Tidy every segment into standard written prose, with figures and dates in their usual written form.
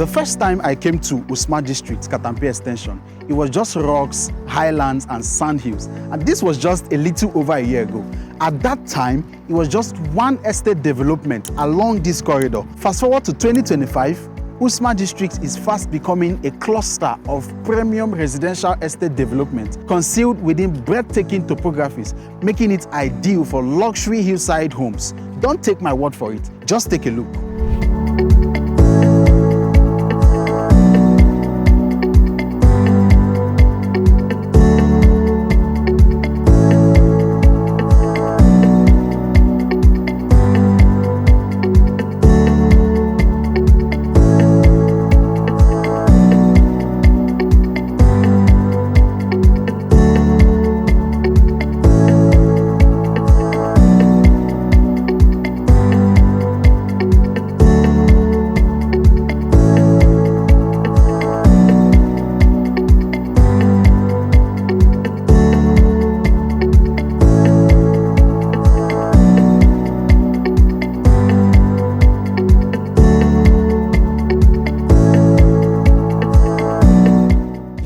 The first time I came to Usma District, Katampe Extension, it was just rocks, highlands, and sand hills. And this was just a little over a year ago. At that time, it was just one estate development along this corridor. Fast forward to 2025, Usma District is fast becoming a cluster of premium residential estate development concealed within breathtaking topographies, making it ideal for luxury hillside homes. Don't take my word for it, just take a look.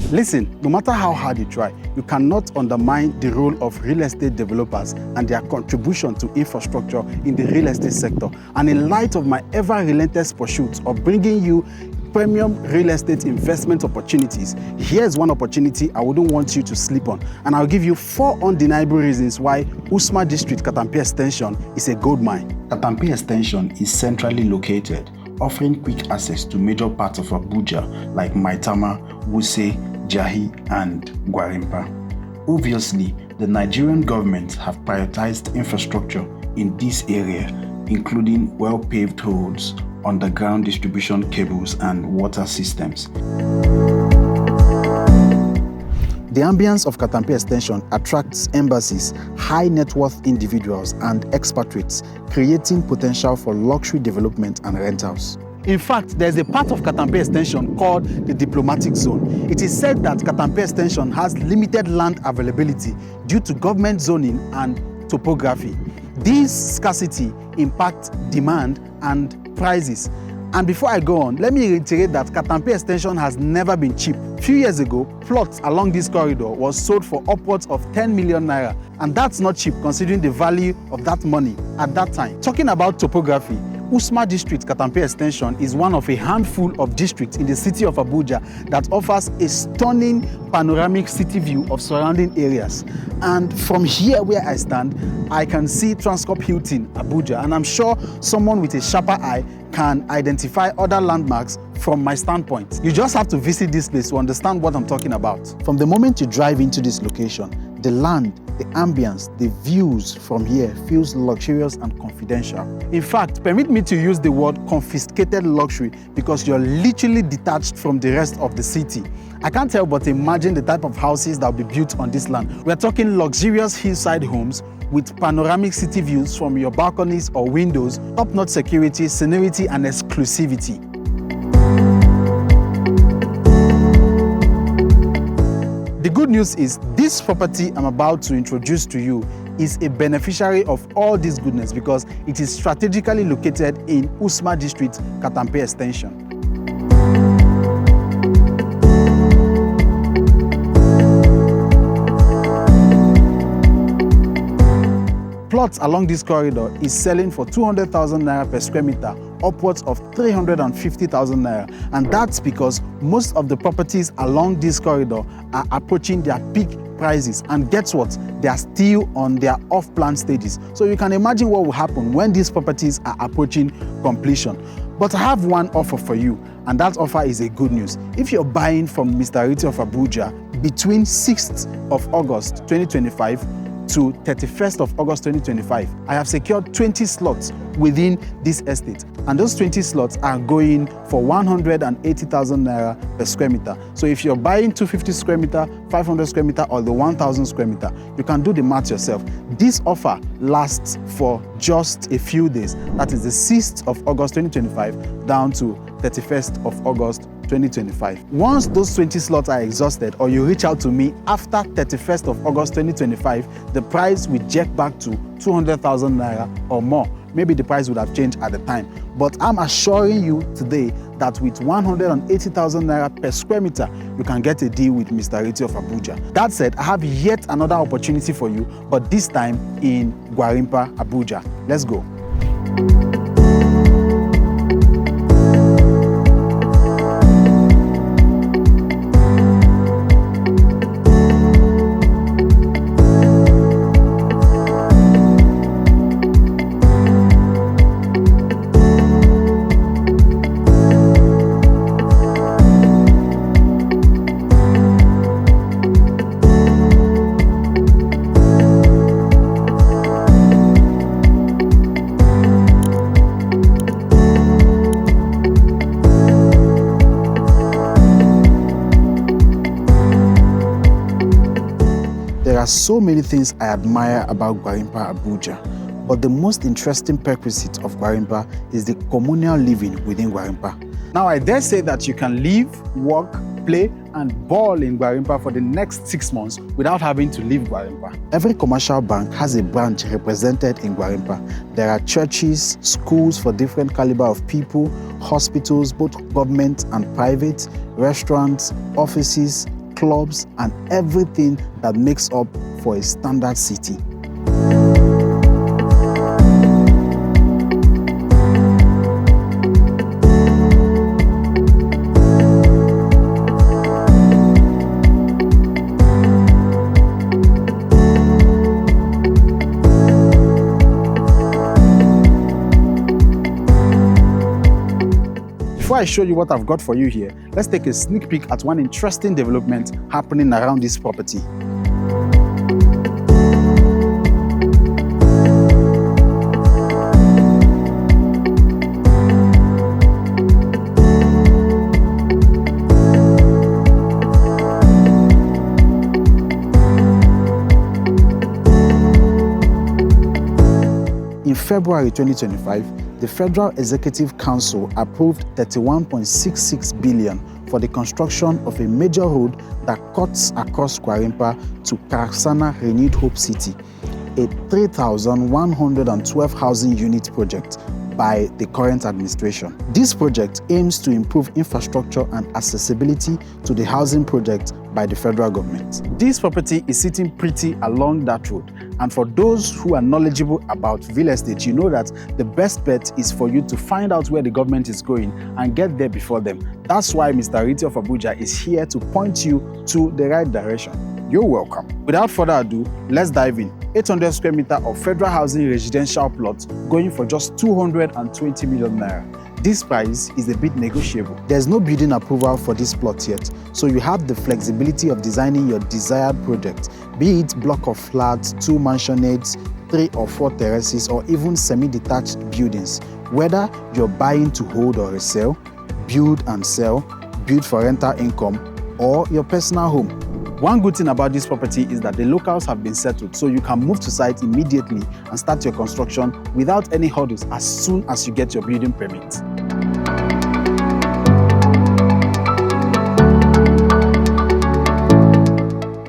Listen, no matter how hard you try, you cannot undermine the role of real estate developers and their contribution to infrastructure in the real estate sector. And in light of my ever-relentless pursuit of bringing you premium real estate investment opportunities, here's one opportunity I wouldn't want you to sleep on. And I'll give you 4 undeniable reasons why Usma District Katampe Extension is a gold mine. Katampe Extension is centrally located, offering quick access to major parts of Abuja like Maitama, Wuse, Jahi, and Gwarimpa. Obviously, the Nigerian government have prioritized infrastructure in this area, including well-paved roads, underground distribution cables, and water systems. The ambience of Katampe Extension attracts embassies, high net worth individuals, and expatriates, creating potential for luxury development and rentals. In fact, there's a part of Katampe Extension called the Diplomatic Zone. It is said that Katampe Extension has limited land availability due to government zoning and topography. This scarcity impacts demand and prices. And before I go on, let me reiterate that Katampe Extension has never been cheap. A few years ago, plots along this corridor was sold for upwards of 10 million naira. And that's not cheap considering the value of that money at that time. Talking about topography, Usma District Katampe Extension is one of a handful of districts in the city of Abuja that offers a stunning panoramic city view of surrounding areas. And from here where I stand, I can see Transcorp Hilton, Abuja, and I'm sure someone with a sharper eye can identify other landmarks from my standpoint. You just have to visit this place to understand what I'm talking about. From the moment you drive into this location, the land, the ambience, the views from here feels luxurious and confidential. In fact, permit me to use the word confiscated luxury because you're literally detached from the rest of the city. I can't help but imagine the type of houses that will be built on this land. We're talking luxurious hillside homes with panoramic city views from your balconies or windows, top-notch security, scenery, and exclusivity. The good news is this property I'm about to introduce to you is a beneficiary of all this goodness because it is strategically located in Usma District, Katampe Extension. Plots along this corridor is selling for 200,000 naira per square meter, upwards of 350,000 naira. And that's because most of the properties along this corridor are approaching their peak prices. And guess what? They are still on their off-plan stages. So you can imagine what will happen when these properties are approaching completion. But I have one offer for you, and that offer is a good news. If you're buying from Mr. Realty of Abuja between 6th of August 2025 to 31st of August 2025, I have secured 20 slots within this estate. And those 20 slots are going for 180,000 naira per square meter. So if you're buying 250 square meter, 500 square meter, or the 1,000 square meter, you can do the math yourself. This offer lasts for just a few days. That is the 6th of August 2025 down to 31st of August 2025. Once those 20 slots are exhausted or you reach out to me after 31st of August 2025, the price will jerk back to 200,000 naira or more. Maybe the price would have changed at the time. But I'm assuring you today that with 180,000 naira per square meter, you can get a deal with Mr. Realty of Abuja. That said, I have yet another opportunity for you, but this time in Gwarimpa, Abuja. Let's go. There are so many things I admire about Gwarimpa, Abuja, but the most interesting prerequisite of Gwarimpa is the communal living within Gwarimpa. Now, I dare say that you can live, work, play, and ball in Gwarimpa for the next 6 months without having to leave Gwarimpa. Every commercial bank has a branch represented in Gwarimpa. There are churches, schools for different caliber of people, hospitals, both government and private, restaurants, offices, clubs, and everything that makes up for a standard city. Before I show you what I've got for you here, let's take a sneak peek at one interesting development happening around this property. In February 2025, the Federal Executive Council approved 31.66 billion for the construction of a major road that cuts across Gwarimpa to Karsana Renewed Hope City, a 3,112 housing unit project by the current administration. This project aims to improve infrastructure and accessibility to the housing project by the federal government. This property is sitting pretty along that road, and for those who are knowledgeable about real estate, you know that the best bet is for you to find out where the government is going and get there before them. That's why Mr. Realty of Abuja is here to point you to the right direction. You're welcome. Without further ado, let's dive in. 800 square meter of federal housing residential plot going for just 220 million naira. This price is a bit negotiable. There's no building approval for this plot yet, so you have the flexibility of designing your desired project, be it block of flats, 2 mansionettes, 3 or 4 terraces, or even semi-detached buildings. Whether you're buying to hold or resell, build and sell, build for rental income, or your personal home. One good thing about this property is that the locals have been settled, so you can move to site immediately and start your construction without any hurdles as soon as you get your building permit.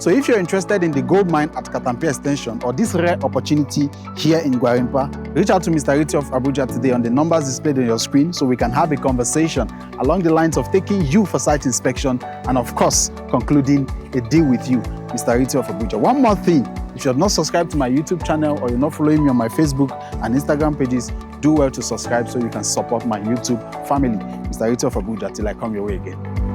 So if you're interested in the Goldmine at Katampe Extension or this rare opportunity here in Gwarimpa, reach out to Mr. Realty of Abuja today on the numbers displayed on your screen so we can have a conversation along the lines of taking you for site inspection and of course concluding a deal with you, Mr. Realty of Abuja. One more thing, if you have not subscribed to my YouTube channel or you're not following me on my Facebook and Instagram pages, do well to subscribe so you can support my YouTube family, Mr. Realty of Abuja, till I come your way again.